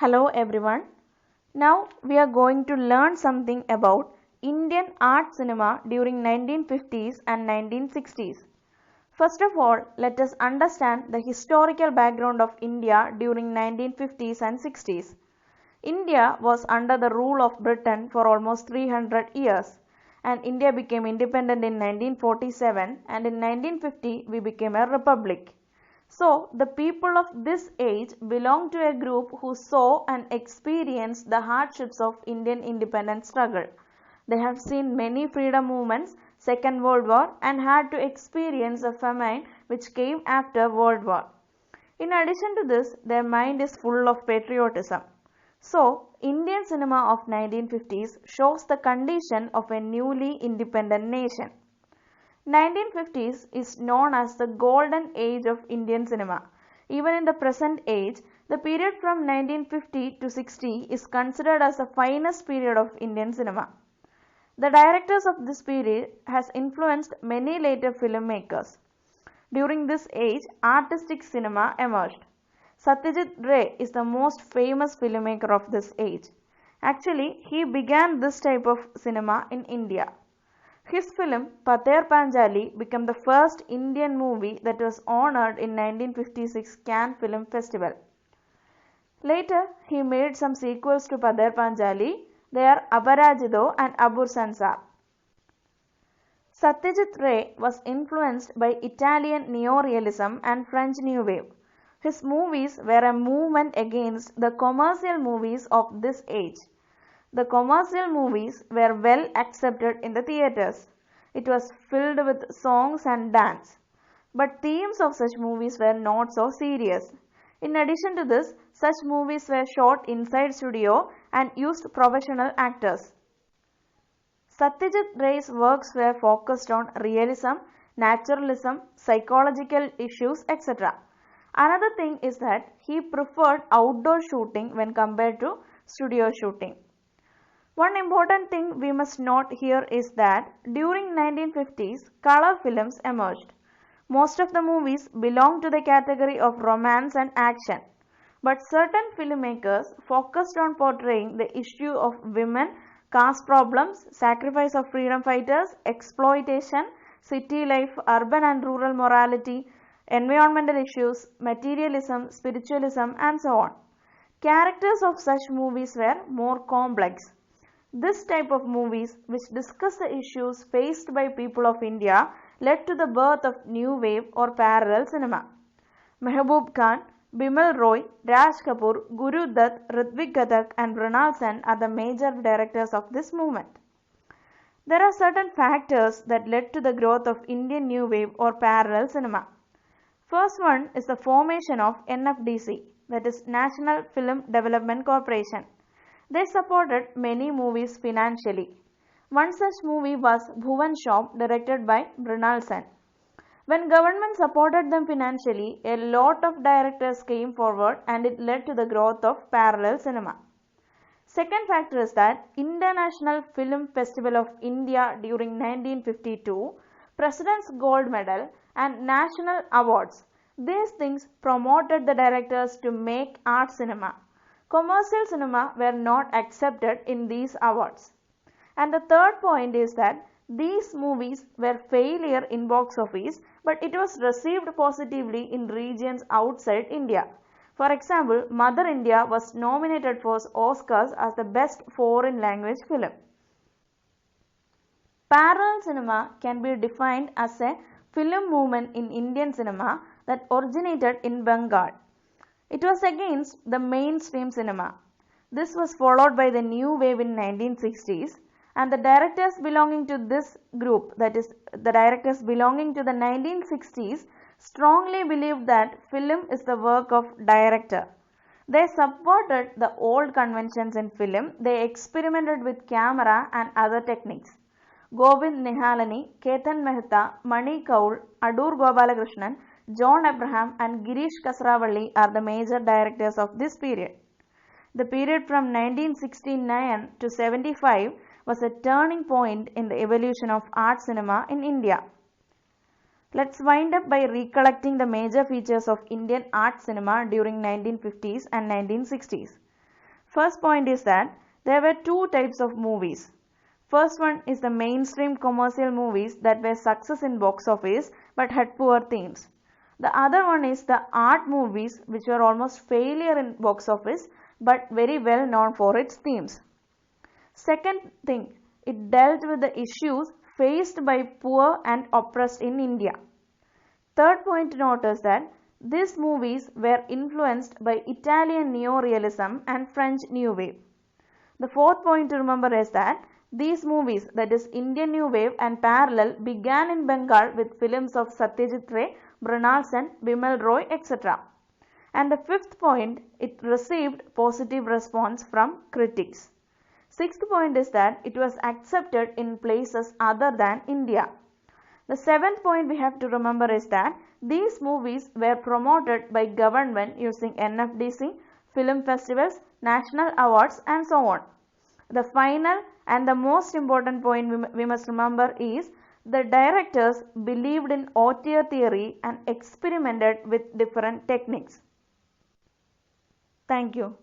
Hello everyone. Now we are going to learn something about Indian art cinema during 1950s and 1960s. First of all, let us understand the historical background of India during 1950s and 60s. India was under the rule of Britain for almost 300 years and India became independent in 1947 and in 1950 we became a republic. So, the people of this age belong to a group who saw and experienced the hardships of Indian independence struggle. They have seen many freedom movements, Second World War and had to experience a famine which came after World War. In addition to this, their mind is full of patriotism. So, Indian cinema of 1950s shows the condition of a newly independent nation. 1950s is known as the golden age of Indian cinema. Even in the present age, the period from 1950 to 60 is considered as the finest period of Indian cinema. The directors of this period has influenced many later filmmakers. During this age, artistic cinema emerged. Satyajit Ray is the most famous filmmaker of this age. Actually, he began this type of cinema in India. His film Pather Panchali became the first Indian movie that was honored in 1956 Cannes Film Festival. Later, he made some sequels to Pather Panchali. They are Abarajido and Abur Sansar. Satyajit Ray was influenced by Italian neorealism and French New Wave. His movies were a movement against the commercial movies of this age. The commercial movies were well accepted in the theatres. It was filled with songs and dance. But themes of such movies were not so serious. In addition to this, such movies were shot inside studio and used professional actors. Satyajit Ray's works were focused on realism, naturalism, psychological issues, etc. Another thing is that he preferred outdoor shooting when compared to studio shooting. One important thing we must note here is that during 1950s, color films emerged. Most of the movies belong to the category of romance and action. But certain filmmakers focused on portraying the issue of women, caste problems, sacrifice of freedom fighters, exploitation, city life, urban and rural morality, environmental issues, materialism, spiritualism and so on. Characters of such movies were more complex. This type of movies, which discuss the issues faced by people of India, led to the birth of new wave or parallel cinema. Mehboob Khan, Bimal Roy, Raj Kapoor, Guru Dutt, Hrithik Ghatak and Mrunal Sen are the major directors of this movement. There are certain factors that led to the growth of Indian new wave or parallel cinema. First one is the formation of NFDC, that is National Film Development Corporation. They supported many movies financially. One such movie was Bhuvan Shop, directed by Mrunal Sen. When government supported them financially, a lot of directors came forward and it led to the growth of parallel cinema. Second factor is that International Film Festival of India during 1952, President's Gold Medal and National Awards. These things promoted the directors to make art cinema. Commercial cinema were not accepted in these awards. And the third point is that these movies were failure in box office, but it was received positively in regions outside India. For example, Mother India was nominated for Oscars as the best foreign language film. Parallel cinema can be defined as a film movement in Indian cinema that originated in Bengal. It was against the mainstream cinema. This was followed by the new wave in 1960s and the directors belonging to this group, that is the directors belonging to the 1960s, strongly believed that film is the work of director. They supported the old conventions in film. They experimented with camera and other techniques. Govind Nihalani, Ketan Mehta, Mani Kaul, Adur Gopalakrishnan, John Abraham and Girish Kasravalli are the major directors of this period. The period from 1969 to 75 was a turning point in the evolution of art cinema in India. Let's wind up by recollecting the major features of Indian art cinema during 1950s and 1960s. First point is that there were two types of movies. First one is the mainstream commercial movies that were success in box office but had poor themes. The other one is the art movies which were almost failure in box office but very well known for its themes. Second thing, it dealt with the issues faced by poor and oppressed in India. Third point to note is that these movies were influenced by Italian neorealism and French New Wave. The fourth point to remember is that these movies, that is Indian New Wave and Parallel, began in Bengal with films of Satyajit Ray, Mrinal Sen, Bimal Roy, etc. And the fifth point, it received positive response from critics. Sixth point is that it was accepted in places other than India. The seventh point we have to remember is that these movies were promoted by government using NFDC, film festivals, national awards and so on. The final and the most important point we must remember is the directors believed in auteur theory and experimented with different techniques. Thank you.